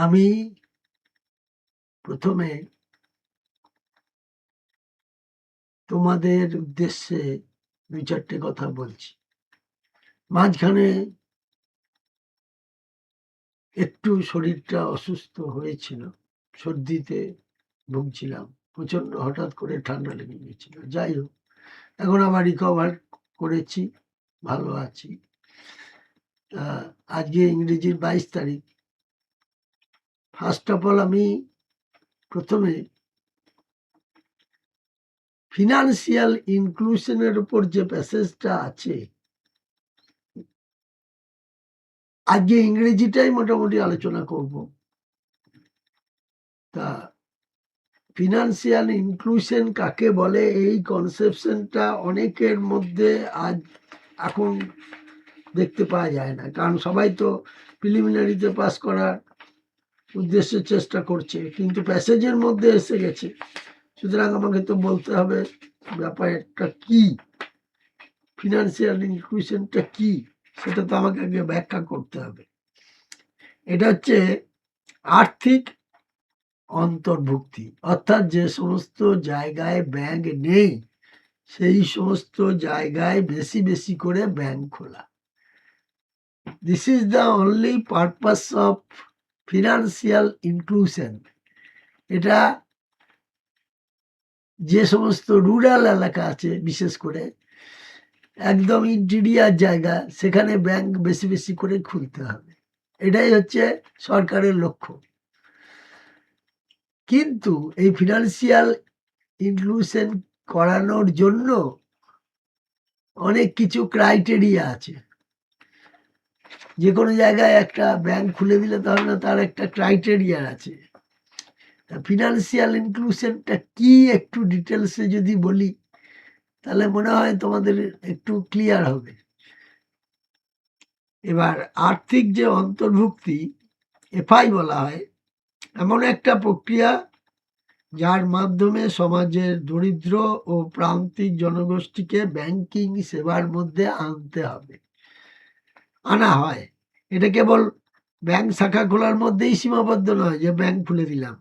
আমি প্রথমে তোমাদের উদ্দেশ্যে ২-৪টে কথা বলছি। মাঝখানে একটু শরীরটা অসুস্থ হয়েছিল, সর্দিতে ভুগছিলাম, প্রচণ্ড হঠাৎ করে ঠান্ডা লেগে গেছিল। যাই হোক, এখন আবার রিকভার করেছি, ভালো আছি। আজকে ইংরেজির ২২ তারিখ। ফার্স্ট অফ অল আমি প্রথমে ফিনান্সিয়াল ইনক্লুশনের উপর যে প্যাসেজটা আছে, আজকে ইংরেজিটাই মোটামুটি আলোচনা করব। তা ফিনান্সিয়াল ইনক্লুশন কাকে বলে, এই কনসেপশনটা অনেকের মধ্যে এখন দেখতে পাওয়া যায় না, কারণ সবাই তো প্রিলিমিনারিতে পাস করার উদ্দেশ্যে চেষ্টা করছে, কিন্তু প্যাসেজের মধ্যে এসে গেছে। সুতরাং আমাকে তো বলতে হবে ব্যাপারটা কি, ফিনান্সিয়াল ইনক্লুশনটা কি, সেটা তো আমাকে আগে ব্যাখ্যা করতে হবে। এটা হচ্ছে আর্থিক অন্তর্ভুক্তি, অর্থাৎ যে সমস্ত জায়গায় ব্যাংক নেই সেই সমস্ত জায়গায় বেশি বেশি করে ব্যাংক খোলা। This is the only purpose of financial inclusion. এটা যে সমস্ত রুরাল এলাকা আছে, বিশেষ করে একদম ইন্টিরিয়ার জায়গা, সেখানে ব্যাংক বেশি বেশি করে খুলতে হবে, এটাই হচ্ছে সরকারের লক্ষ্য। কিন্তু এই ফিনান্সিয়াল ইনক্লুশন করানোর জন্য অনেক কিছু ক্রাইটেরিয়া আছে। যে কোনো জায়গায় একটা ব্যাংক খুলে দিলে তো হবে না, তার একটা ক্রাইটেরিয়া আছে। ফিনান্সিয়াল ইনক্লুশনটা কি একটু ডিটেলসে যদি বলি তাহলে মনে হয় তোমাদের একটু ক্লিয়ার হবে। এবার আর্থিক যে অন্তর্ভুক্তি, এফআই বলা হয়, এমন একটা প্রক্রিয়া যার মাধ্যমে সমাজের দরিদ্র ও প্রান্তিক জনগোষ্ঠীকে ব্যাংকিং সেবার মধ্যে আনা হয়। এটা কেবল ব্যাংক শাখা খোলার মধ্যেই সীমাবদ্ধ নয় যে ব্যাংক খুলে দিলাম।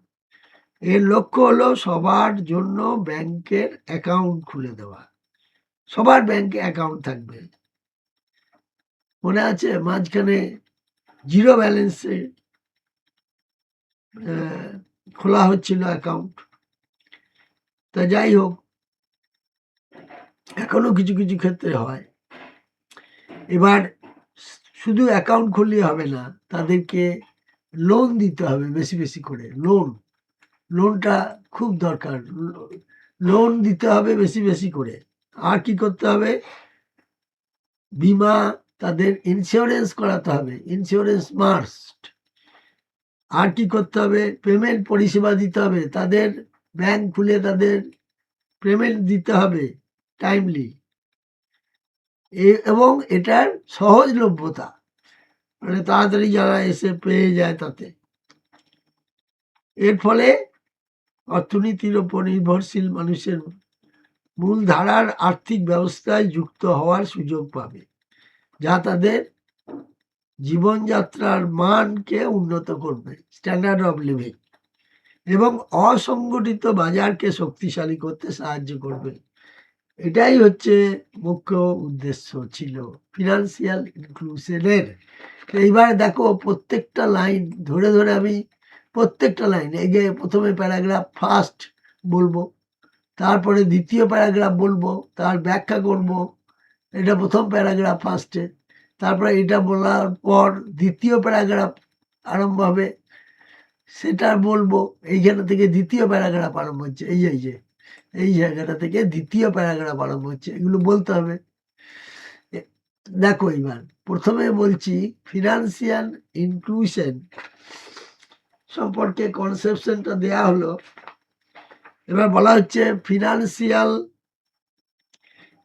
এর লক্ষ্য হলো সবার জন্য ব্যাংকের অ্যাকাউন্ট খুলে দেওয়া, সবার ব্যাংকে অ্যাকাউন্ট থাকবে। মনে আছে মাঝখানে জিরো ব্যালেন্সে খোলা হচ্ছিল অ্যাকাউন্ট। তা যাই হোক, এখনো কিছু কিছু ক্ষেত্রে হয়। এবার শুধু অ্যাকাউন্ট খুললে হবে না, তাদেরকে লোন দিতে হবে বেশি বেশি করে। লোনটা খুব দরকার, লোন দিতে হবে বেশি বেশি করে। আর কি করতে হবে, বিমা, তাদের ইন্স্যুরেন্স করাতে হবে, ইন্স্যুরেন্স মাস্ট। আর কি করতে হবে, পেমেন্ট পরিষেবা দিতে হবে, তাদের ব্যাংক খুলে তাদের পেমেন্ট দিতে হবে টাইমলি, এবং এটার সহজলভ্যতা, মানে তাড়াতাড়ি যারা এসে পেয়ে যায় তাতে। এর ফলে অর্থনীতির ওপর নির্ভরশীল মানুষের মূলধারার আর্থিক ব্যবস্থায় যুক্ত হওয়ার সুযোগ পাবে, যা তাদের জীবনযাত্রার মানকে উন্নত করবে, স্ট্যান্ডার্ড অফ লিভিং, এবং অসংগঠিত বাজারকে শক্তিশালী করতে সাহায্য করবে। এটাই হচ্ছে মুখ্য উদ্দেশ্য ছিল ফিনান্সিয়াল ইনক্লুশনের। এইবার দেখো, প্রত্যেকটা লাইন ধরে ধরে আমি প্রত্যেকটা লাইন, এই যে প্রথমে প্যারাগ্রাফ ফার্স্ট বলবো, তারপরে দ্বিতীয় প্যারাগ্রাফ বলবো, তার ব্যাখ্যা করব, এটা প্রথম প্যারাগ্রাফ ফার্স্টে, তারপরে এটা বলার পর দ্বিতীয় প্যারাগ্রাফ আরম্ভ হবে, সেটা বলবো। এইখানে থেকে দ্বিতীয় প্যারাগ্রাফ আরম্ভ হচ্ছে, এই জায়গাটা থেকে দ্বিতীয় প্যারাগ্রাফ আরম্ভ হচ্ছে, এগুলো বলতে হবে। দেখো, এবার প্রথমে বলছি ফিনান্সিয়াল ইনক্লুশন সম্পর্কে কনসেপশনটা দেয়া হলো। এবার বলা হচ্ছে financial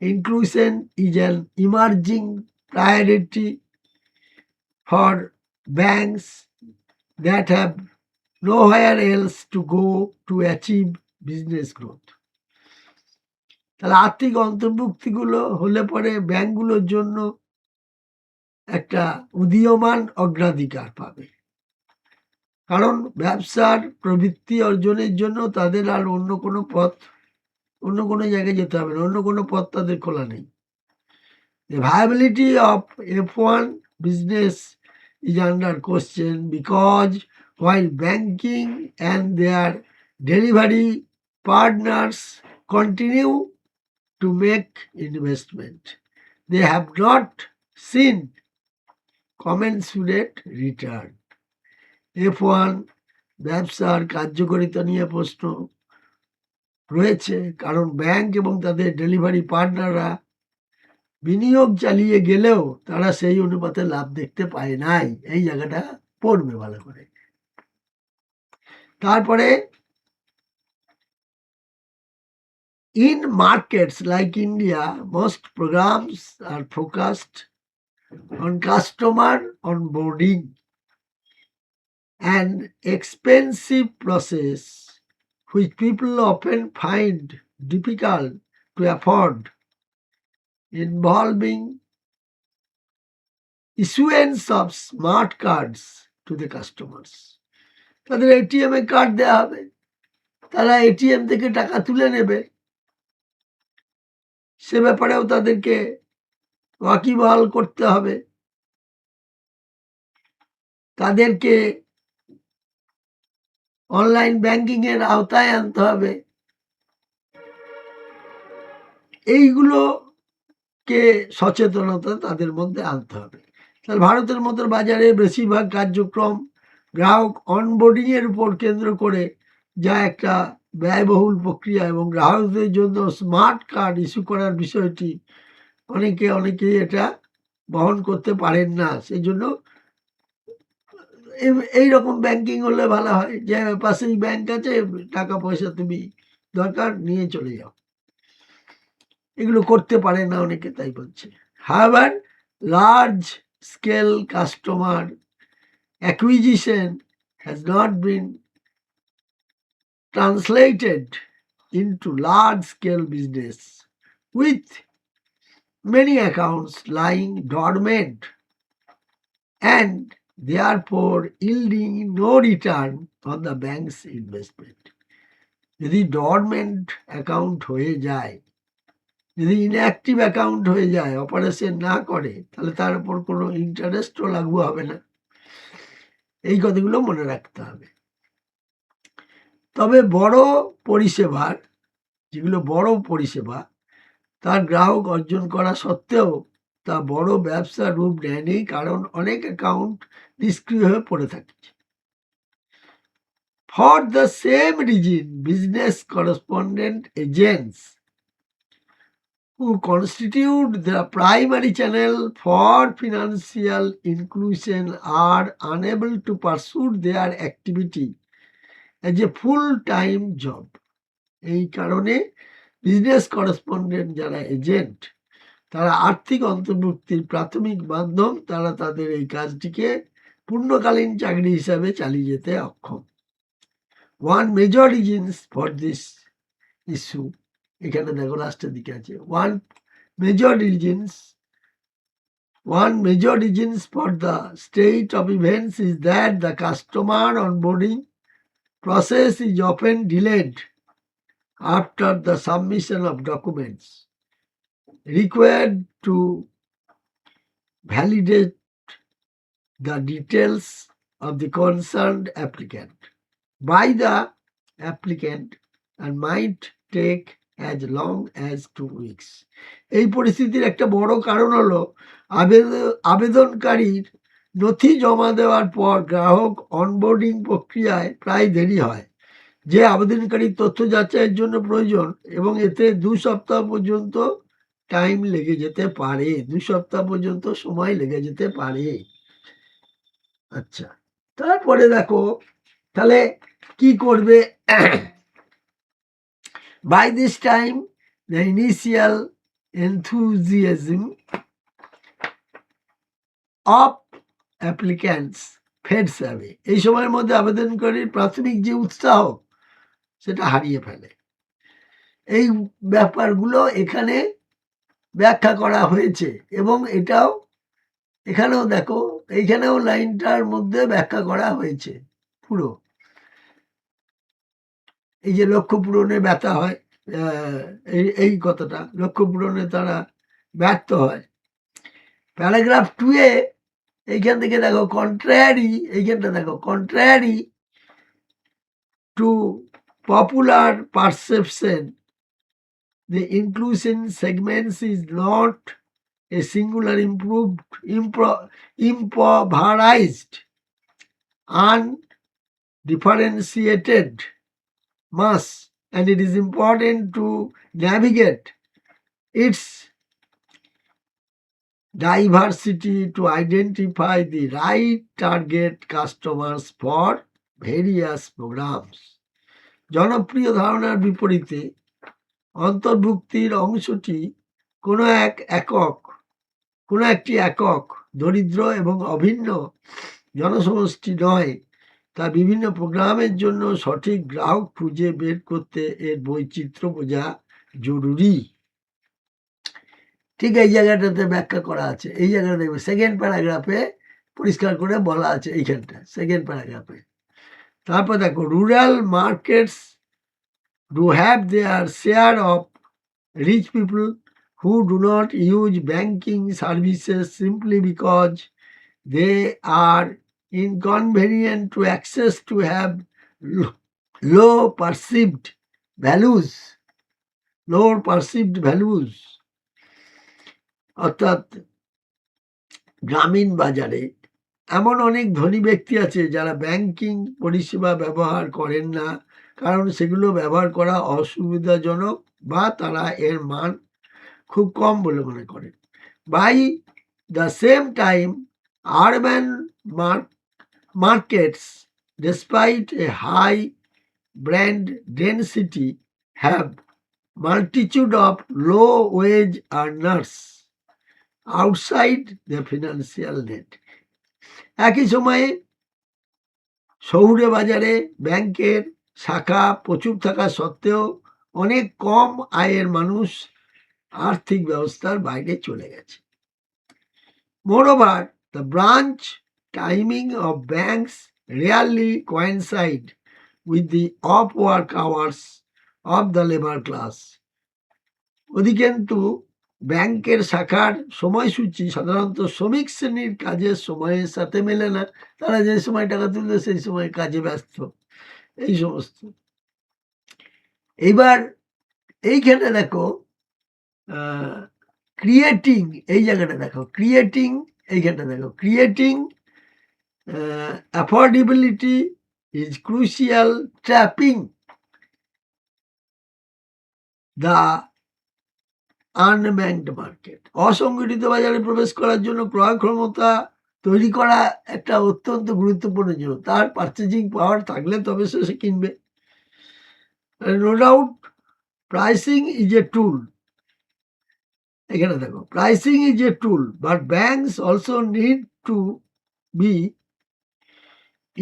inclusion is an emerging priority for banks that have nowhere else to go to achieve business growth. তাহলে আর্থিক অন্তর্ভুক্তিগুলো হলে পরে ব্যাংকগুলোর জন্য একটা উদীয়মান অগ্রাধিকার পাবে, কারণ ব্যবসার প্রবৃত্তি অর্জনের জন্য তাদের আর অন্য কোনো জায়গায় যেতে হবে না, অন্য কোনো পথ তাদের খোলা নেই। The viability of F1 business is under question because while banking and their delivery partners continue to make investment, they have not seen commensurate return. F1 ব্যবসার কার্যকারিতা নিয়ে প্রশ্ন রয়েছে, কারণ ব্যাংক এবং তাদের ডেলিভারি পার্টনাররা বিনিয়োগ চালিয়ে গেলেও তারা সেই অনুপাতে লাভ দেখতে পায় নাই। এই জায়গাটা পড়বে ভালো করে। তারপরে in markets like India, most programs are focused on customer onboarding, an expensive process which people often find difficult to afford, involving issuance of smart cards to the customers. তাদের এটিএম এ কার্ড দেওয়া হবে, তারা ATM থেকে টাকা তুলে নেবে, সে ব্যাপারেও তাদেরকে ওয়াকিবহাল করতে হবে, তাদেরকে অনলাইন ব্যাংকিং এর আওতায় আনতে হবে। এইগুলোকে সচেতনতা তাদের মধ্যে আনতে হবে। তাহলে ভারতের মতো বাজারে বেশিরভাগ কার্যক্রম গ্রাহক অনবোর্ডিং এর উপর কেন্দ্র করে, যা একটা ব্যয়বহুল প্রক্রিয়া, এবং গ্রাহকদের জন্য স্মার্ট কার্ড ইস্যু করার বিষয়টি অনেকেই এটা বহন করতে পারেন না। সেই জন্য এইরকম ব্যাংকিং হলে ভালো হয়, যে পাশেই ব্যাংক আছে, টাকা পয়সা তুমি দরকার নিয়ে চলে যাও। এগুলো করতে পারে না অনেকে, তাই বলছে। However, large scale customer acquisition has not been translated into large scale business, with many accounts lying dormant and therefore yielding no return on the bank's investment. যদি ডরমেন্ট অ্যাকাউন্ট হয়ে যায়, যদি ইনঅ্যাক্টিভ অ্যাকাউন্ট হয়ে যায়, operation না করে, তাহলে তার উপর কোনো ইন্টারেস্টও লাগু হবে না। এই কথাগুলো মনে রাখতে হবে। তবে যেগুলো বড় পরিষেবা, তার গ্রাহক অর্জন করা সত্ত্বেও তা বড় ব্যবসার রূপ নেয়নি, কারণ অনেক অ্যাকাউন্ট নিষ্ক্রিয় হয়ে পড়ে থাকে। For the same reason, business correspondent agents who constitute the primary channel for financial inclusion are unable to pursue their activity as a full-time job. এই কারণে বিজনেস করেসপন্ডেন্ট যারা এজেন্ট, তারা আর্থিক অন্তর্ভুক্তির প্রাথমিক মাধ্যম, তারা তাদের এই কাজটিকে পূর্ণকালীন চাকরি হিসাবে চালিয়ে যেতে অক্ষম। One major reasons for this issue, এখানে দেখো লাস্টের দিকে আছে, one major reasons for the state of events is that the customer onboarding process is often delayed after the submission of documents required to validate the details of the concerned applicant by the applicant and might take as long as 2 weeks. এই পরিস্থিতির একটা বড় কারণ হলো আবেদনকারীর নথি জমা দেওয়ার পর গ্রাহক অনবোর্ডিং প্রক্রিয়ায় প্রায় দেরি হয়, যে আবেদনকারীর তথ্য যাচাইয়ের জন্য প্রয়োজন, এবং এতে 2 সপ্তাহ পর্যন্ত টাইম লেগে যেতে পারে, 2 সপ্তাহ পর্যন্ত সময় লেগে যেতে পারে। আচ্ছা, তারপরে দেখো তাহলে কি করবে। By this time, the initial enthusiasm of applicants fades away. এই সময়ের মধ্যে আবেদনকারীর প্রাথমিক যে উৎসাহ, সেটা হারিয়ে ফেলে। এই ব্যাপারগুলো এখানে ব্যাখ্যা করা হয়েছে, এবং এখানেও দেখো, এইখানেও লাইনটার মধ্যে ব্যাখ্যা করা হয়েছে। পুরো, এই যে লক্ষ্য পূরণে ব্যথা হয়, এই কথাটা লক্ষ্য পূরণে তারা ব্যর্থ হয়। প্যারাগ্রাফ 2 এ এইখান থেকে দেখো কন্ট্রারি, এইখানটা দেখো contrary to popular perception, the inclusion segments is not a singular impoverished, undifferentiated mass, and it is important to navigate its diversity to identify the right target customers for various programs. জনপ্রিয় ধারণার বিপরীতে অন্তর্ভুক্তির অংশটি কোনো একটি একক দরিদ্র এবং অভিন্ন জনসমষ্টি নয়, তা বিভিন্ন প্রোগ্রামের জন্য সঠিক গ্রাহক খুঁজে বের করতে এর বৈচিত্র্য বোঝা জরুরি। ঠিক এই জায়গাটাতে ব্যাখ্যা করা আছে, এই জায়গাটা দেখবে সেকেন্ড প্যারাগ্রাফে পরিষ্কার করে বলা আছে, এইখানটা সেকেন্ড প্যারাগ্রাফে। তারপর দেখো rural markets do have their share of rich people who do not use banking services simply because they are inconvenient to access, to have low perceived values, অর্থাৎ গ্রামীণ বাজারে এমন অনেক ধনী ব্যক্তি আছে যারা ব্যাংকিং পরিষেবা ব্যবহার করেন না, কারণ সেগুলো ব্যবহার করা অসুবিধাজনক বা তারা এর মান খুব কম বলে মনে করেন। By the same time urban markets despite a high brand density have multitude of low wage earners outside the financial net. একই সময়ে শহুরে বাজারে ব্যাংকের শাখা প্রচুর থাকা সত্ত্বেও অনেক কম আয়ের মানুষ আর্থিক ব্যবস্থার বাইরে চলে গেছে। Moreover, the branch timing of banks rarely coincide with the off-work hours of the labor class. অধিকন্তু ব্যাংকের শাখার সময়সূচি সাধারণত শ্রমিক শ্রেণীর কাজের সময়ের সাথে মেলে না, তারা যে সময় টাকা তুলবে সেই সময় কাজে ব্যস্ত, এই সমস্ত। এইবার এইখানে দেখো ক্রিয়েটিং, এই জায়গাটা দেখো ক্রিয়েটিং, এইখানটা দেখো creating affordability is crucial trapping the unbanked market. অসংগঠিত বাজারে প্রবেশ করার জন্য ক্রয় ক্ষমতা তৈরি করা একটা অত্যন্ত গুরুত্বপূর্ণ জিনিস। তার পারচেজিং পাওয়ার থাকলে তবে সে কিনবে। No doubt pricing is a tool, এখানে দেখো pricing is a tool, but banks also need to be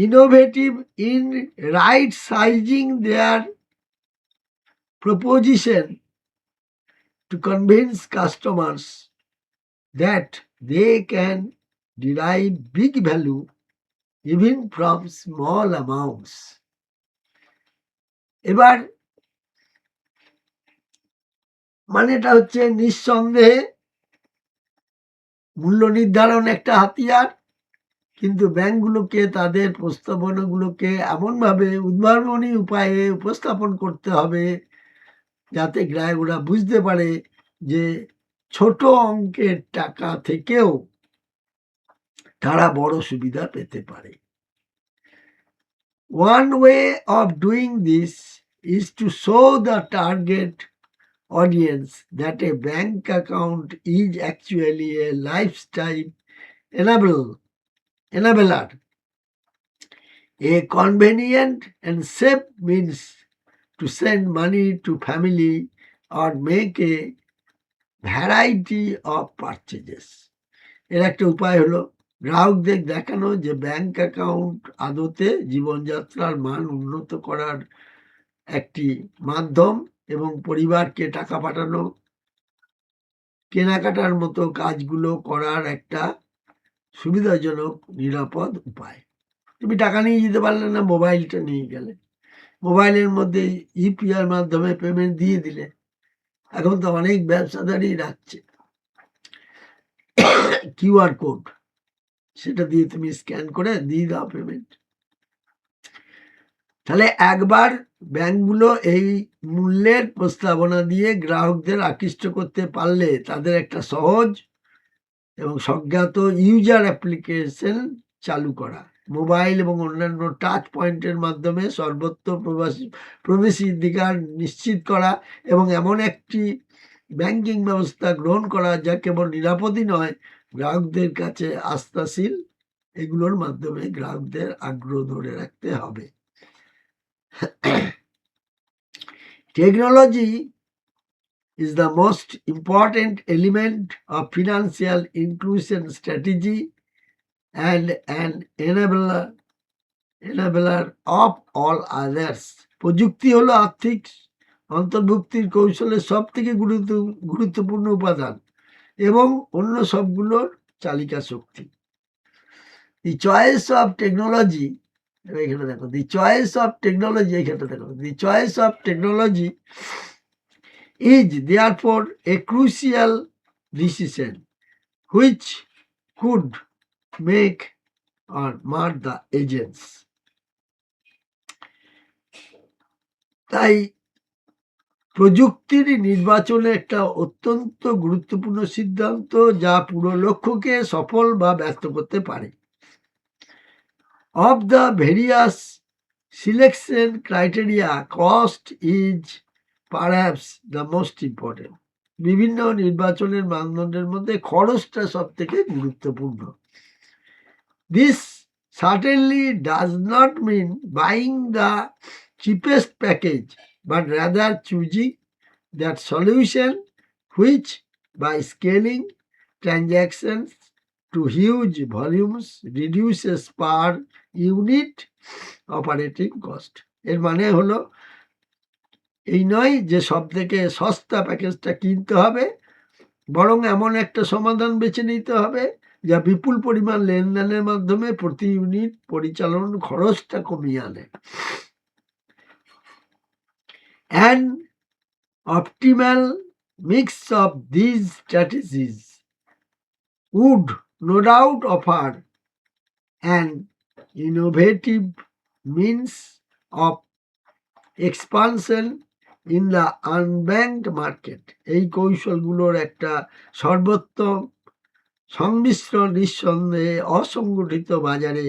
innovative in right sizing their proposition to convince customers that they can derive big value even from small amounts. এবার মানেটা হচ্ছে নিঃসন্দেহে মূল্য নির্ধারণ একটা হাতিয়ার, কিন্তু ব্যাংকগুলোকে তাদের প্রস্তাবনাগুলোকে এমনভাবে উদ্ভাবনী উপায়ে উপস্থাপন করতে হবে যাতে গ্রাহকরা বুঝতে পারে যে ছোট অঙ্কের টাকা থেকেও তারা বড় সুবিধা পেতে পারে। One way of doing this is to show the target audience that a bank account is actually a lifestyle enabler, a convenient and safe means to send money to family or make a variety of purchases. এর একটা উপায় হলো গ্রাহকদের দেখানো যে bank account আদতে জীবনযাত্রার মান উন্নত করার একটি মাধ্যম এবং পরিবারকে টাকা পাঠানো, কেনাকাটার মতো কাজগুলো করার একটা সুবিধাজনক নিরাপদ উপায়। তুমি টাকা নিয়ে যেতে পারলে না, মোবাইলটা নিয়ে গেলে, মোবাইলের মধ্যে ইউপিআই মাধ্যমে পেমেন্ট দিয়ে দিলে। এখন তো অনেক ব্যবসাদারই রাখছে কিউআর কোড, সেটা দিয়ে তুমি স্ক্যান করে দিয়ে দাও পেমেন্ট। তাহলে একবার ব্যাংকগুলো এই মূল্যের প্রস্তাবনা দিয়ে গ্রাহকদের আকৃষ্ট করতে পারলে তাদের একটা সহজ এবং স্বজ্ঞাত ইউজার অ্যাপ্লিকেশন চালু করা, মোবাইল এবং অন্যান্য টাচ পয়েন্টের মাধ্যমে সর্বত্র প্রবেশাধিকার নিশ্চিত করা এবং এমন একটি ব্যাংকিং ব্যবস্থা গ্রহণ করা যা কেবল নিরাপদই নয়, গ্রাহকদের কাছে আস্থাশীল, এগুলোর মাধ্যমে গ্রাহকদের আগ্রহ ধরে রাখতে হবে। Technology is the most important element of financial inclusion strategy and an enabler of all others. প্রযুক্তি হলো আর্থিক অন্তর্ভুক্তির কৌশলের সব থেকে গুরুত্বপূর্ণ উপাদান এবং অন্য সবগুলোর চালিকা শক্তি। The choice of technology, এখানে দেখো, the choice of technology, এখানে দেখো, the choice of technology is therefore a crucial decision which could make or mar the agents. তাই প্রযুক্তির নির্বাচনে একটা অত্যন্ত গুরুত্বপূর্ণ সিদ্ধান্ত যা পুরো লক্ষ্যকে সফল বা ব্যর্থ করতে পারে। Of the various selection criteria, cost is perhaps the most important. বিভিন্ন নির্বাচনের মানদণ্ডের মধ্যে খরচটা সব থেকে গুরুত্বপূর্ণ। This certainly does not mean buying the cheapest package, but rather choosing that solution which, by scaling transactions to huge volumes, reduces per unit operating cost. এর মানে হলো এই নয় যে সব থেকে সস্তা প্যাকেজটা কিনতে হবে, বরং এমন একটা সমাধান বেছে নিতে হবে যা বিপুল পরিমাণ লেনদেনের মাধ্যমে প্রতি ইউনিট পরিচালন খরচটা কমিয়ে আনে। An optimal mix of these strategies would no doubt offer an innovative means of expansion in the unbanked market. এই কৌশলগুলোর একটা সর্বোত্তম সংমিশ্রণ নিঃসন্দেহে অসংগঠিত বাজারে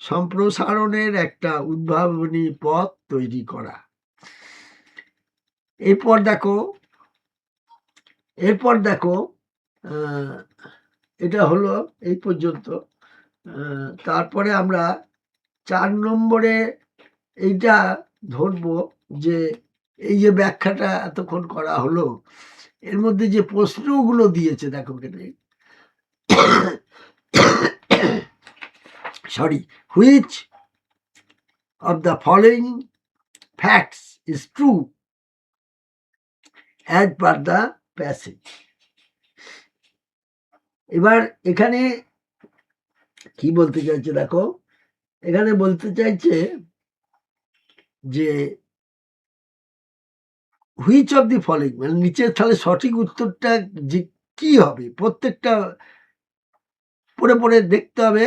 সম্প্রসারণের একটা উদ্ভাবনী পথ তৈরি করা। এরপর দেখো এটা হলো এই পর্যন্ত। তারপরে আমরা 4 নম্বরে এইটা ধরবো যে এই যে ব্যাখ্যাটা এতক্ষণ করা হলো, এর মধ্যে যে প্রশ্নগুলো দিয়েছে দেখো কেটে, sorry, which of the following facts is true as per the passage. এবার এখানে কি বলতে চাইছে দেখো, এখানে বলতে চাইছে যে হুইচ অফ দি ফলোইং, মানে নিচের তাহলে সঠিক উত্তরটা যে কি হবে, প্রত্যেকটা পড়ে পড়ে দেখতে হবে,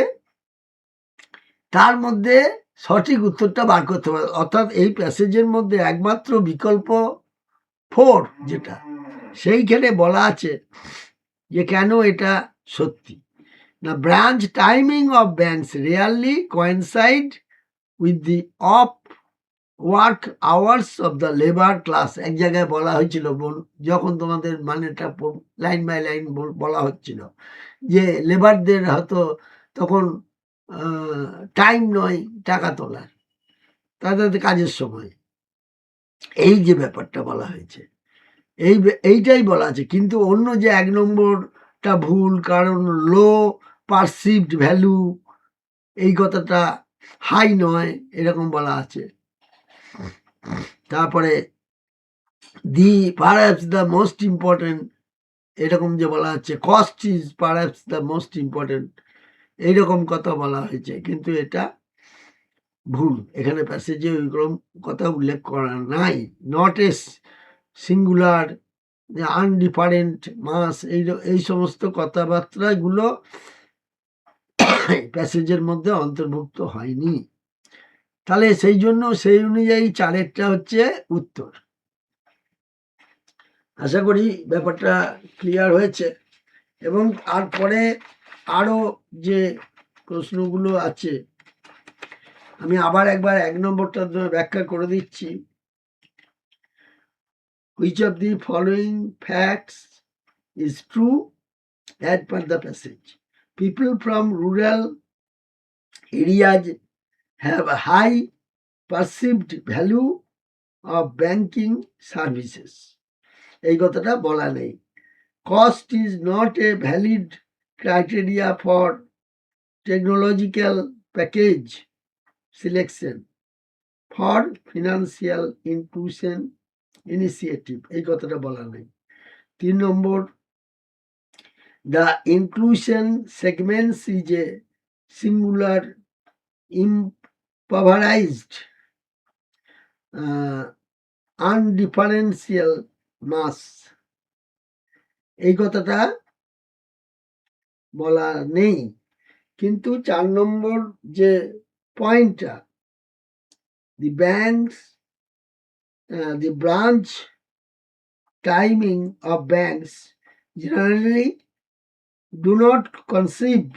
তার মধ্যে সঠিক উত্তরটা বার করতে হবে। অর্থাৎ এই প্যাসেজের মধ্যে একমাত্র বিকল্প 4 যেটা, সেইখানে বলা আছে যে কেন এটা সত্যি। না, branch timing of banks rarely coincide with the of work hours of the labour class. এক জায়গায় বলা হয়েছিল, যখন তোমাদের মানেটা লাইন বাই লাইন বলা হচ্ছিল যে লেবারদের হয়তো তখন টাইম নয় টাকা তোলার, তাদের কাজের সময়, এই যে ব্যাপারটা বলা হয়েছে, এইটাই বলা আছে। কিন্তু অন্য যে 1 নম্বরটা ভুল, কারণ লো পারসিভড ভ্যালু, এই কথাটা হাই নয় এরকম বলা আছে। তারপরে দি পারহ্যাপস দ্য মোস্ট ইম্পর্টেন্ট, এরকম যে বলা হচ্ছে, cost is perhaps the most important, এইরকম কথা বলা হয়েছে, কিন্তু এটা ভুল, এখানে প্যাসেজে ওইরকম কথা উল্লেখ করা নাই। নট এ সিঙ্গুলার, আনডিফারেন্ট মাস, এই সমস্ত কথাবার্তাগুলো প্যাসেজের মধ্যে অন্তর্ভুক্ত হয়নি। তাহলে সেই জন্য সেই অনুযায়ী 4-এরটা হচ্ছে উত্তর। আশা করি ব্যাপারটা ক্লিয়ার হয়েছে। এবং তারপরে আরো যে প্রশ্নগুলো আছে আমি আবার একবার 1 নম্বরটা ব্যাখ্যা করে দিচ্ছি। Which of the following facts is true as per the passage? People from rural areas have a high perceived value of banking services. এই কথাটা বলা নেই। Cost is not a valid criteria for technological package selection for financial inclusion initiative, এই কথাটা বলা নেই। 3 নম্বর, the inclusion segments is a singular impoverished undifferential mass, এই কথাটা বলা নেই। কিন্তু 4 নম্বর যে পয়েন্টটা, the banks, the branch timing of banks generally do not coincide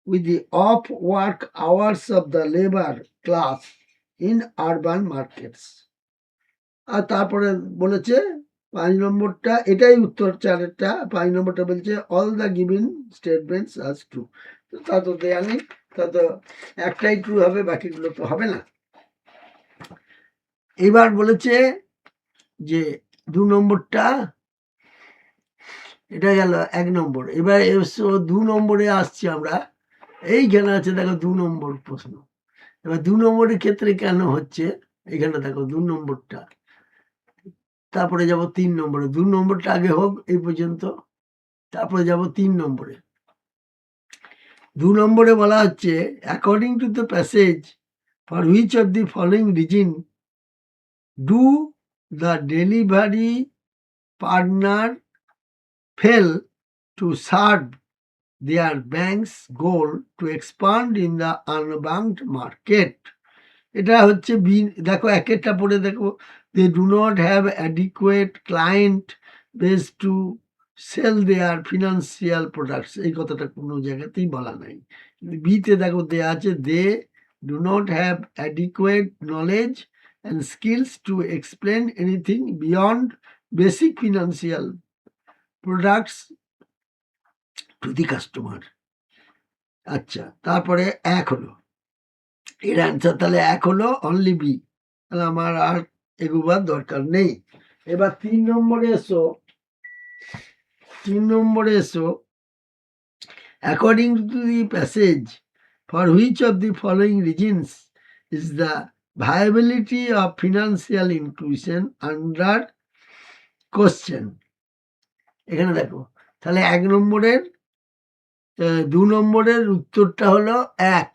with the off-work hours of the labor class in urban markets. আর তারপরে বলেছে 5 নম্বরটা, এটাই উত্তর 4-এরটা। 5 নম্বরটা বলছে all the given statements are true. তা তো দেয়া নেই, তা তো একটাই ট্রু হবে, বাকিগুলো তো হবে না। এবার বলেছে যে 2 নম্বরটা, এটা গেল 1 নম্বর। এবার 2 নম্বরে আসছি আমরা। এইখানে আছে দেখো 2 নম্বর প্রশ্ন। এবার 2 নম্বরের ক্ষেত্রে কেন হচ্ছে, এখানে দেখো 2 নম্বরটা, তারপরে যাব 3 নম্বরে। 2 নম্বরটা আগে হোক এই পর্যন্ত, তারপরে যাব 3 নম্বরে। 2 নম্বরে বলা হচ্ছে according to the passage for which of the following reason do the delivery partner fail to serve their bank's goal to expand in the unbanked market. এটা হচ্ছে দেখো একেরটা পড়ে দেখো, they do not have adequate client base to sell their financial products, এই কথাটা কোনো জায়গাতেই বলা নাই। বিতে দেখো দেয়া আছে they do not have adequate knowledge and skills to explain anything beyond basic financial products to the customer. আচ্ছা, তারপরে 1 হলো, এর অ্যান্সার তাহলে 1 হলো অনলি বি, তাহলে আমার আর এগোবার দরকার নেই। এবার 3 নম্বরে এসো। 3 নম্বরে এসো, according to the passage for which of the following reasons is the viability of financial inclusion under question. এখানে দেখো তাহলে 1 নম্বরের 2 নম্বরের উত্তরটা হলো 1,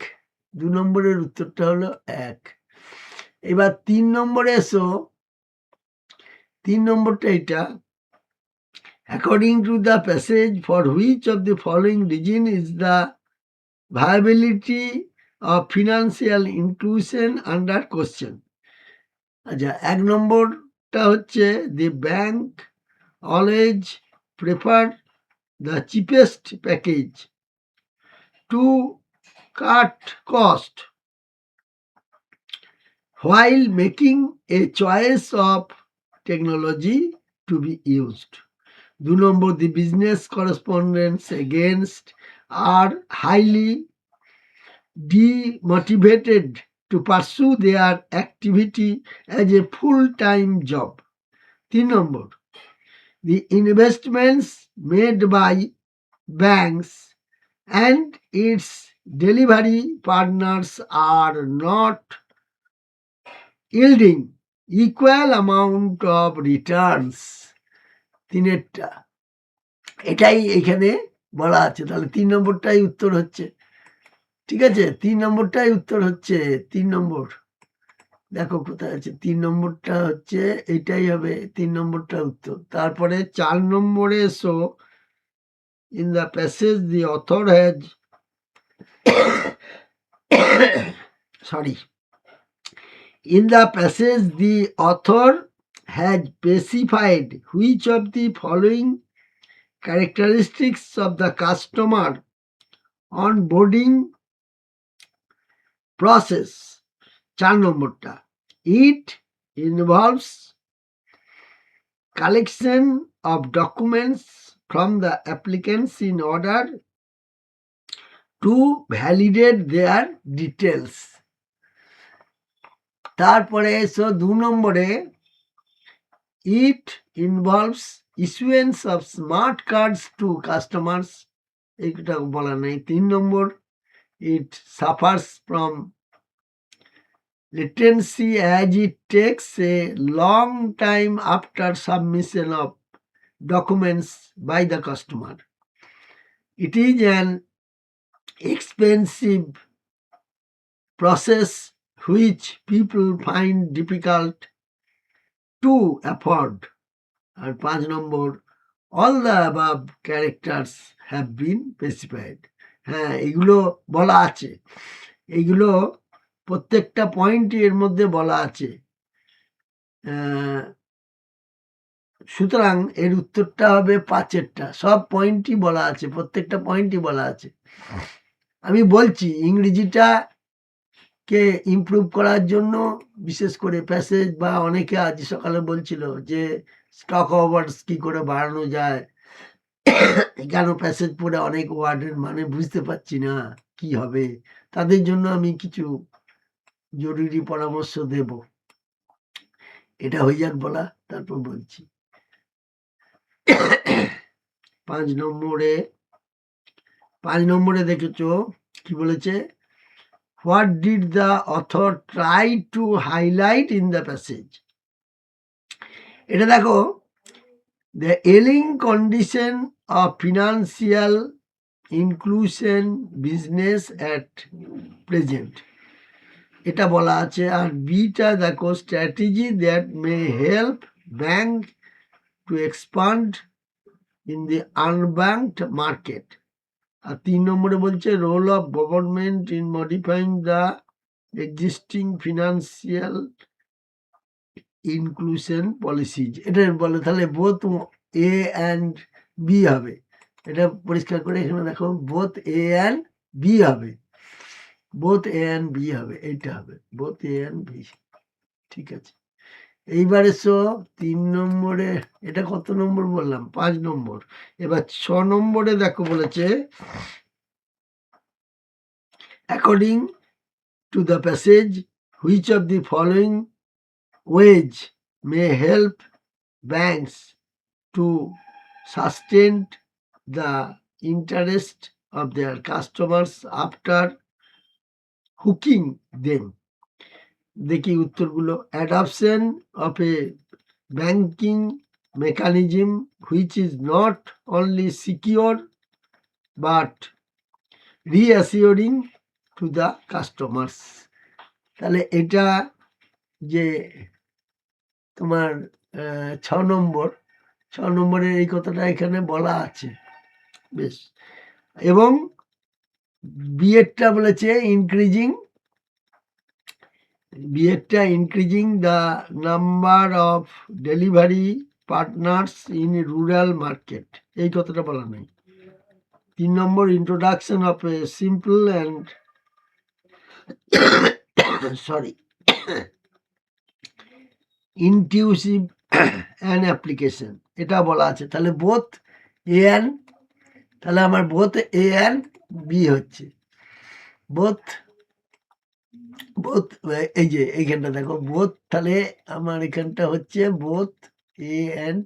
2 নম্বরের উত্তরটা হলো 1। এবার 3 নম্বরে এসো। 3 নম্বরটা এটা, according to the passage for which of the following reason is the viability of financial inclusion under question. আচ্ছা, 1 নম্বরটা হচ্ছে the bank always prefer the cheapest package to cut cost while making a choice of technology to be used. 2 number, the business correspondents against are highly demotivated to pursue their activity as a full-time job. 3 number, the investments made by banks and its delivery partners are not yielding equal amount of returns. 3-এরটা এটাই এখানে বলা আছে, তাহলে 3 নম্বরটাই উত্তর হচ্ছে। ঠিক আছে, 3 নম্বরটাই উত্তর হচ্ছে 3 নম্বর। দেখো কোথায় আছে 3 নম্বরটা হচ্ছে এইটাই হবে 3 নম্বরটা উত্তর। তারপরে 4 নম্বরে এসো। In the passage the author has sorry. In the passage, the author has specified which of the following characteristics of the customer onboarding process. 4 নম্বরটা, it involves collection of documents from the applicants in order to validate their details. তারপরে এসো 2 নম্বরে, it involves issuance of smart cards to customers. এইটা বলা নাই। 3 নম্বর, it suffers from latency as it takes a long time after submission of documents by the customer. It is an expensive process which people find difficult to afford. R 5 number, all the above characters have been specified. হ্যাঁ, এগুলো বলা আছে। এইগুলো প্রত্যেকটা পয়েন্টই এর মধ্যে বলা আছে। সুতরাং এর উত্তরটা হবে 5-এরটা। সব পয়েন্টই বলা আছে, প্রত্যেকটা পয়েন্টই বলা আছে। আমি বলছি ইংরেজিটাকে ইমপ্রুভ করার জন্য বিশেষ করে প্যাসেজ বা অনেকে আজ সকালে বলছিল যে স্টক ওভার্স কি করে বাড়ানো যায়, কেন প্যাসেজ পড়ে অনেক ওয়ার্ডের মানে বুঝতে পারছি না কি হবে, তাদের জন্য আমি কিছু জরুরি পরামর্শ দেব। এটা হয়ে যাক বলা, তারপর বলছি। 5 নম্বরে দেখেছো কি বলেছে, what did the author try to highlight in the passage. এটা দেখো, the ailing condition of financial inclusion business at present, এটা বলা আছে। আর বিটা দেখো, strategy that may help bank to expand in the unbanked market. আর 3 নম্বরে বলছে role of government in modifying the existing financial inclusion policies. এটা বলে তাহলে বোথ এ অ্যান্ড বি হবে। এটা পরিষ্কার করে এখানে দেখো, বোথ এ অ্যান্ড বি হবে, বোথ এ অ্যান্ড বি হবে, এইটা হবে বোথ এ অ্যান্ড বি। ঠিক আছে, এইবার এসো 3 নম্বরে, এটা কত নম্বর বললাম, 5 নম্বর। এবার 6 নম্বরে দেখো বলেছে, according to the passage which of the following ways may help banks to sustain the interest of their customers after hooking them. দেখি উত্তরগুলো, adoption of a banking mechanism which is not only secure but reassuring to the customers. তাহলে এটা যে তোমার 6 নম্বরের এই কথাটা এখানে বলা আছে বেশ। এবং বিয়েরটা বলেছে increasing the number of delivery partners in rural market, এই কথাটা বলা নেই। 3 নম্বর, introduction of a simple and intuitive and application, এটা বলা আছে। তাহলে বোথ এ অ্যান্ড, তাহলে আমার বোথ এ অ্যান্ড বি হচ্ছে, বোথ এই যে এইখানটা দেখো বোথ, তাহলে আমার এখানটা হচ্ছে বোথ এ অ্যান্ড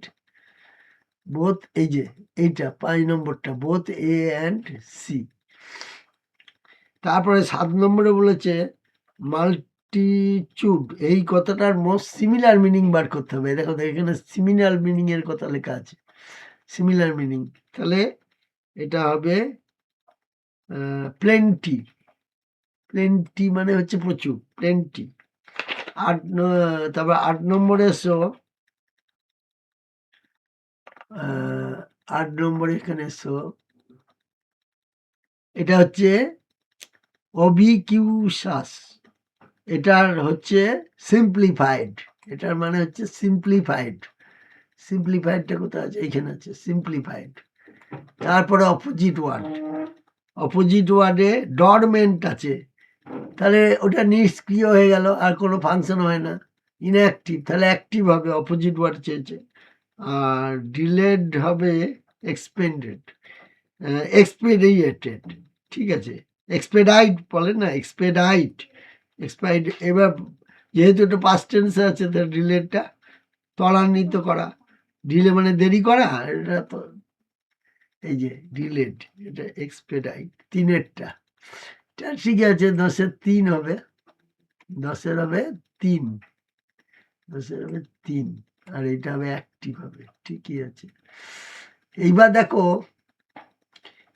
বোথ, এই যে এইটা 5 নম্বরটা বোথ এ অ্যান্ড সি। তারপরে 7 নম্বরে বলেছে মাল্টিচুড, এই কথাটার মোস্ট সিমিলার মিনিং বার করতে হবে। দেখো এখানে সিমিলার মিনিং এর কথা লেখা আছে, সিমিলার মিনিং, তাহলে এটা হবে প্লেন্টি, প্লেন্টি মানে হচ্ছে প্রচুর, প্লেন্টি। তারপর 8 নম্বরে এসো, 8 নম্বরে এখানে এসো, এটা হচ্ছে অবিকিউসাস, এটার হচ্ছে সিম্পলিফাইড, এটার মানে হচ্ছে সিম্পলিফাইড। সিম্পলিফাইডটা কোথায় আছে? এইখানে আছে সিম্পলিফাইড। তারপরে অপোজিট ওয়ার্ড, অপোজিট ওয়ার্ডে ডরমেন্ট আছে, তাহলে ওটা নিষ্ক্রিয় হয়ে গেল, আর কোনো ফাংশন হয় না, ইনঅ্যাক্টিভ, তাহলে অ্যাক্টিভ হবে, অপোজিট ওয়ার্ড চেয়েছে। আর ডিলেড হবে এক্সপেন্ডেড, এক্সপেডিয়েটেড, ঠিক আছে, এক্সপেডাইট বলেন না, এক্সপেডাইট, এক্সপাইড। এবার যেহেতু এটা পাস্ট টেন্সে আছে, তার ডিলেডটা ত্বরান্বিত করা, ডিলে মানে দেরি করা, এটা তো এই যে ডিলেড, এটা এক্সপেডাইট, 3-এরটা, ঠিক আছে, 10-এর 3 হবে, 10-এর হবে 3, 10-এর হবে 3, আর এটা হবে অ্যাক্টিভ হবে, ঠিকই আছে। এইবার দেখো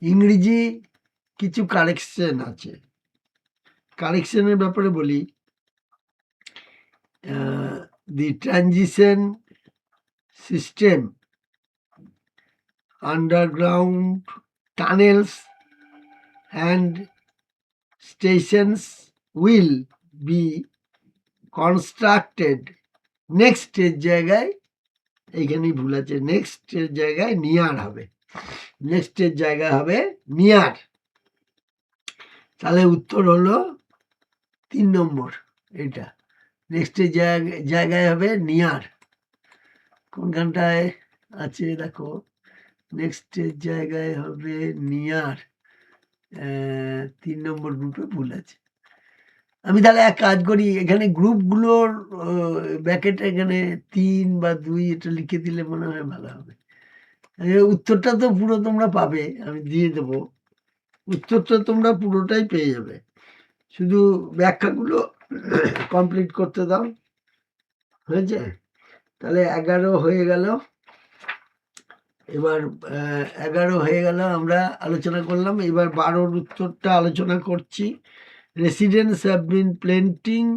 ইংরেজি কিছু কারেকশন আছে, কারেকশনের ব্যাপারে বলি। The transition system, underground tunnels and stations will be constructed next এর জায়গায়, এইখানেই ভুল আছে, নেক্সট এর জায়গায় নিয়ার হবে, নেক্সট এর জায়গায় হবে নিয়ার, তাহলে উত্তর হলো 3 নম্বর, এটা নেক্সট এর জায়গায় হবে নিয়ার। কোনখানটায় আছে দেখো, নেক্সট এর জায়গায় হবে নিয়ার, 3 নম্বর গ্রুপে ভুল আছে। আমি তাহলে এক কাজ করি, এখানে গ্রুপগুলোর ব্যাকেট এখানে 3 বা 2 এটা লিখে দিলে মনে হয় ভালো হবে। উত্তরটা তো পুরো তোমরা পাবে, আমি দিয়ে দেব, উত্তরটা তোমরা পুরোটাই পেয়ে যাবে, শুধু ব্যাখ্যাগুলো কমপ্লিট করতে দাও। হয়েছে? তাহলে 11 হয়ে গেল। এবার 11 হয়ে গেল, আমরা আলোচনা করলাম। এবার 12-র উত্তরটা আলোচনা করছি। Residents have been planting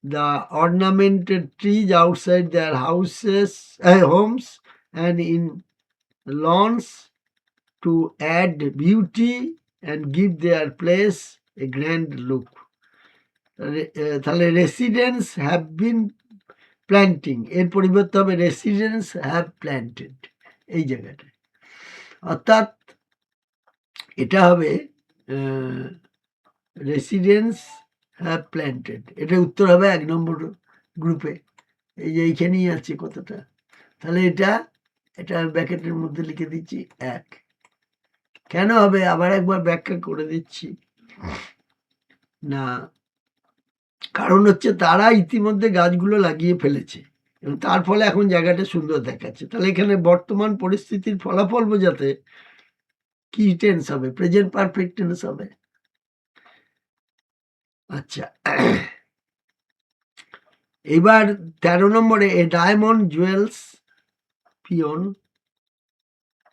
the ornamented trees outside their houses, homes and in lawns to add beauty and give their place a grand look. তাহলে residents have been planting, এর পরিবর্তে হবে residents have planted, এই জায়গাটায়, অর্থাৎ এটা হবে residents have planted, এটা উত্তর হবে 1 নম্বর গ্রুপে, এই যে এইখানেই আছে কতটা, তাহলে এটা ব্র্যাকেটের মধ্যে লিখে দিচ্ছি 1। কেন হবে আবার একবার ব্যাখ্যা করে দিচ্ছি না, কারণ হচ্ছে তারা ইতিমধ্যে গাছগুলো লাগিয়ে ফেলেছে এবং তার ফলে এখন জায়গাটা সুন্দর দেখাচ্ছে। তাহলে এখানে বর্তমান পরিস্থিতির ফলাফল বোঝাতে কি টেন্স হবে? প্রেজেন্ট পারফেক্ট টেন্স হবে। আচ্ছা, এবার 13 নম্বরে, a diamond jewels peon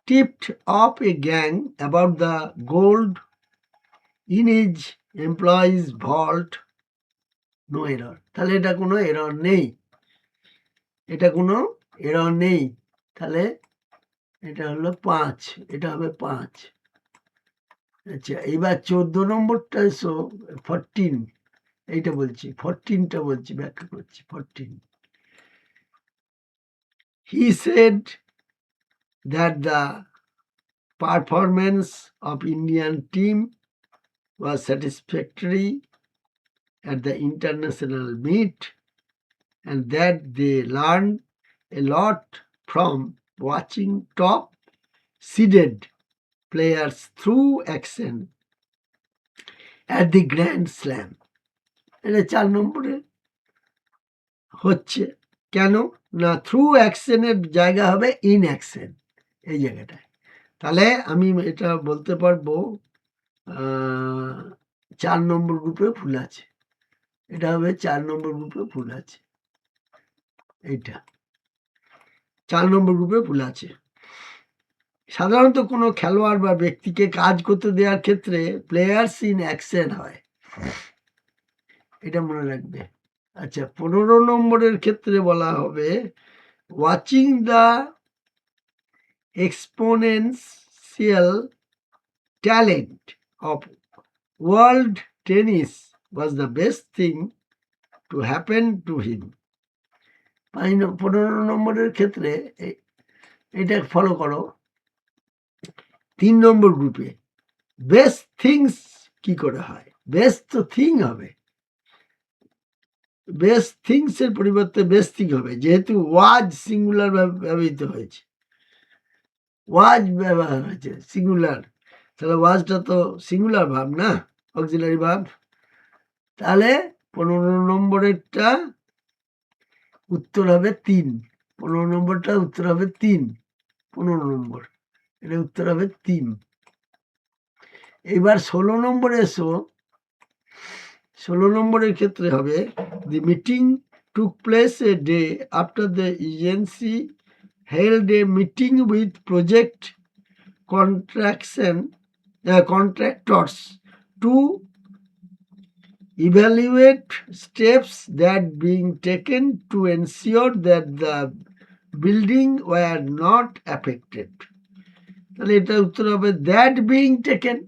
tipped off a gang about the gold in his employee's vault, no error। তাহলে এটা কোনো এরর নেই, এটা কোনো এরর নেই, তাহলে এটা হলো 5, এটা হবে 5। আচ্ছা, এবার 14 নম্বরটা এসো, 14, এইটা বলছি, 14টা বলছি, ব্যাখ্যা করছি। 14, he said that the performance of Indian team was satisfactory at the international meet and that they learned a lot from watching top seeded players through action at the Grand Slam। এটা 4 নম্বরে হচ্ছে, কেন না through অ্যাকশনের জায়গা হবে in action, এই জায়গাটায়। তাহলে আমি এটা বলতে পারবো 4 নম্বর গ্রুপে ভুল আছে, এটা হবে 4 নম্বর গ্রুপে ভুল আছে, এইটা 4 নম্বর গ্রুপে ভুল আছে। সাধারণত কোনো খেলোয়াড় বা ব্যক্তিকে কাজ করতে দেওয়ার ক্ষেত্রে প্লেয়ার্স ইন অ্যাকশন হয়, এটা মনে রাখবে। আচ্ছা, 15 নম্বরের ক্ষেত্রে বলা হবে watching the exponential talent of world tennis was the best thing to happen to him. 15 নম্বরের ক্ষেত্রে এটা ফলো করো। 3 নম্বর গ্রুপে বেস্ট থিংস কি করে হয়? বেস্ট তো থিং হবে, বেস্ট থিংস এর পরিবর্তে বেস্ট থিং হবে, যেহেতু ওয়াজ সিঙ্গুলার ব্যবহৃত হয়েছে, ওয়াজ ব্যবহার হয়েছে সিঙ্গুলার, তাহলে ওয়াজটা তো সিঙ্গুলার ভাব না, অক্সিলারি ভাব। তাহলে 15 নম্বরেরটা উত্তর হবে 3। 15 নম্বরটা উত্তর হবে 3। 15 নম্বর এটা উত্তর হবে 3। এবার 16 নম্বরে এসো। 16 নম্বরের ক্ষেত্রে হবে the meeting took place a day after the agency held a meeting with project contractors to evaluate steps that being taken to ensure that the building were not affected. তাহলে এটা উত্তর হবে দ্যাট বিং টেকেন।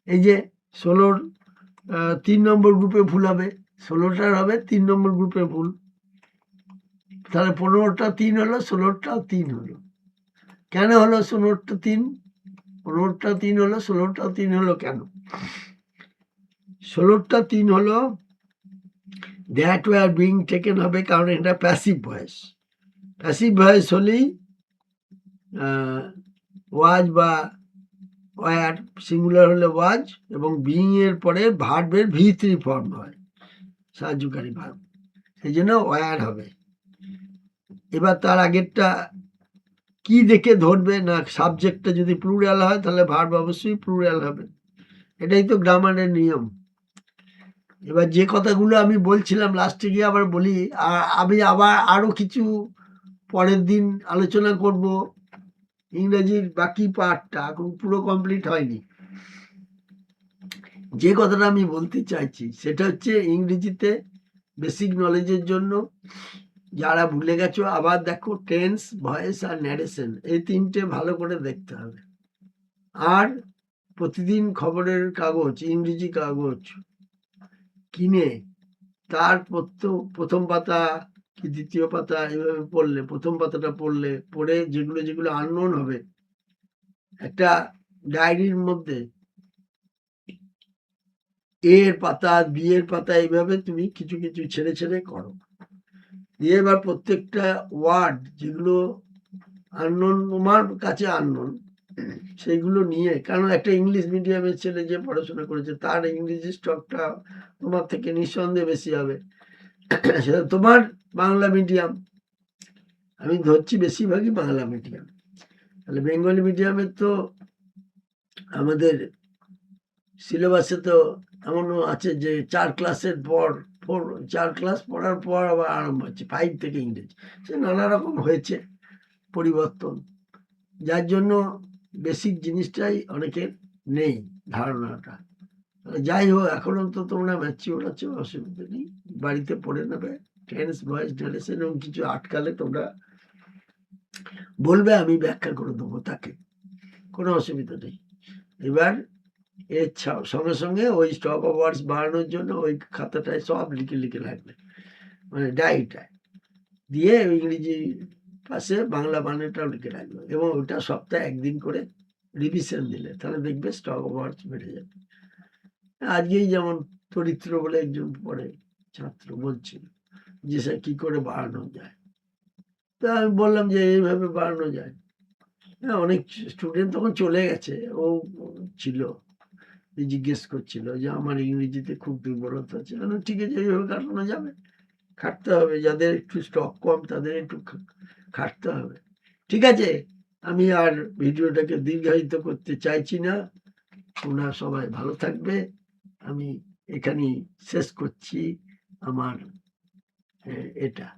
এই যে 16 3 নম্বর গ্রুপে ভুল হবে, 16টার হবে 3 নম্বর গ্রুপে ভুল। তাহলে 15টা 3 হলো, 16টাও 3 হলো। কেন হলো 16টা 3? 15টা 3 হলো, 16টাও 3 হলো কেন? 16টা 3 হলো দ্যাট ওয়ার বিং টেকেন হবে, কারণ এটা প্যাসিভ ভয়েস। প্যাসিভ ভয়েস হলেই ওয়াজ বা ওয়ার, সিঙ্গুলার হলে ওয়াজ, এবং বিং এর পরে ভার্বের V3 ফর্ম হয়, সাহায্যকারী ভার্ব, সেই জন্য ওয়ার হবে। এবার তার আগেরটা কি দেখে ধরবে না, সাবজেক্টটা যদি প্লুরাল হয় তাহলে ভার্ব অবশ্যই প্লুরাল হবে, এটাই তো গ্রামারের নিয়ম। এবার যে কথাগুলো আমি বলছিলাম লাস্টে গিয়ে আবার বলি, আমি আবার আরো কিছু পরের দিন আলোচনা করব ইংরেজির বাকি পার্টটা, এখন পুরো কমপ্লিট হয়নি। যে কথাটা আমি বলতে চাইছি সেটা হচ্ছে ইংরেজিতে বেসিক নলেজের জন্য যারা ভুলে গেছো আবার দেখো, টেন্স, ভয়েস আর ন্যারেশন, এই 3টে ভালো করে দেখতে হবে। আর প্রতিদিন খবরের কাগজ, ইংরেজি কাগজ কিনে তার প্রথম পাতা কি দ্বিতীয় পাতা এইভাবে পড়লে, প্রথম পাতাটা পড়ে যেগুলো যেগুলো আননোন হবে একটা ডায়েরির মধ্যে এর পাতা, বি এর পাতা, এইভাবে তুমি কিছু কিছু ছেড়ে ছেড়ে করো। দিয়ে এবার প্রত্যেকটা ওয়ার্ড যেগুলো আননোন, তোমার কাছে আননোন, সেইগুলো নিয়ে, কারণ একটা ইংলিশ মিডিয়ামের ছেলে যে পড়াশোনা করেছে তার ইংরেজি স্টকটা তোমার থেকে নিঃসন্দেহে বেশি হবে। সেটা তোমার বাংলা মিডিয়াম, আমি ধরছি বেশিরভাগই বাংলা মিডিয়াম। তাহলে বেঙ্গলি মিডিয়ামের তো আমাদের সিলেবাসে তো এমনও আছে যে 4 ক্লাসের পর 4 ক্লাস পড়ার পর আবার আরম্ভ হচ্ছে 5 থেকে ইংরেজি। সে নানা রকম হয়েছে পরিবর্তন, যার জন্য বেসিক জিনিসটাই অনেকের নেই ধারণাটা। যাই হোক, এখনো তো তোমরা ম্যাচিওর আছো, অসুবিধা নেই, বাড়িতে পড়ে নেবে। টেন্স, ভয়েস, ন্যারেশন এবং কিছু আটকালে তোমরা বলবে, আমি ব্যাখ্যা করে দেবো তাকে, কোনো অসুবিধা নেই। এবার এর সঙ্গে সঙ্গে ওই স্টক অফ ওয়ার্ডস বাড়ানোর জন্য ওই খাতাটায় সব লিখে লিখে রাখবে, মানে ডায়েরিটায় দিয়ে ইংরেজি পাশে বাংলা বানানটাও লিখে রাখবে, এবং ওটা সপ্তাহে একদিন করে রিভিশন দিলে তাহলে দেখবে স্টক অফ ওয়ার্ডস বেড়ে যাবে। আজকেই যেমন চরিত্র বলে একজন পড়ে ছাত্র বলছিল যে সে কি করে বাড়ানো যায়, তা আমি বললাম যে এইভাবে বাড়ানো যায়। হ্যাঁ, অনেক স্টুডেন্ট তখন চলে গেছে, ও ছিল, জিজ্ঞেস করছিল যে আমার ইংরেজিতে খুব দুর্বলতা আছে। ঠিক আছে, এইভাবে কাটানো যাবে, খাটতে হবে, যাদের একটু স্টক কম তাদের একটু খাটতে হবে। ঠিক আছে, আমি আর ভিডিওটাকে দীর্ঘায়িত করতে চাইছি না, তোমরা সবাই ভালো থাকবে। আমি এখানেই শেষ করছি আমার এটা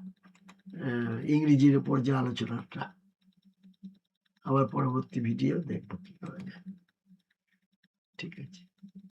ইংরেজির উপর যে আলোচনাটা। আবার পরবর্তী ভিডিও দেখবো কি করা যায়। ঠিক আছে।